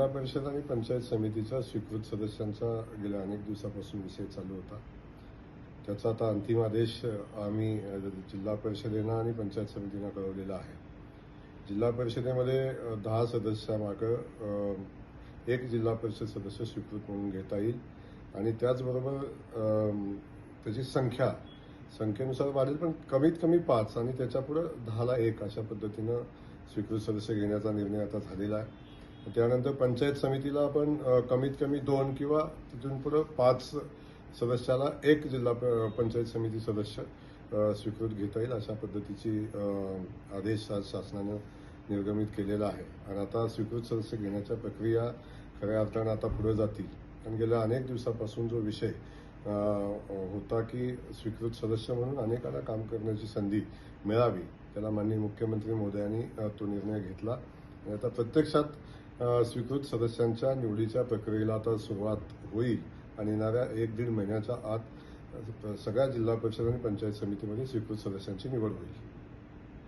जिल्हा परिषद आणि पंचायत समितीच्या स्वीकृत सदस्यांचा गेल्या अनेक दिवसापासून विषय चालू होता. त्याचा आता अंतिम आदेश आम्ही जिल्हा परिषदेनं आणि पंचायत समितीनं कळवलेला आहे. जिल्हा परिषदेमध्ये 10 सदस्यामागं एक जिल्हा परिषद सदस्य स्वीकृत म्हणून घेता येईल आणि त्याचबरोबर त्याची संख्येनुसार वाढेल, पण कमीत कमी 5 आणि त्याच्यापुढे 10ला 1 अशा पद्धतीनं स्वीकृत सदस्य घेण्याचा निर्णय आता झालेला आहे. त्यानंतर पंचायत समितीला आपण कमीत कमी 2 किंवा तिथून पुढे 5 सदस्याला एक जिल्हा पंचायत समिती सदस्य स्वीकृत घेता येईल अशा पद्धतीची आदेश आज शासनानं निर्गमित केलेला आहे. आणि आता स्वीकृत सदस्य घेण्याच्या प्रक्रिया खऱ्या अर्थानं आता पुढे जातील. कारण गेल्या अनेक दिवसापासून जो विषय होता की स्वीकृत सदस्य म्हणून अनेकांना काम करण्याची संधी मिळावी, त्याला माननीय मुख्यमंत्री महोदयांनी तो निर्णय घेतला आणि आता प्रत्यक्षात स्वीकृत सदस्यांच्या निवडीच्या प्रक्रियेला आता सुरुवात होईल आणि येणाऱ्या 1-1.5 महिन्याच्या आत सगळ्या जिल्हा परिषद आणि पंचायत समितीमध्ये स्वीकृत सदस्यांची निवड होईल.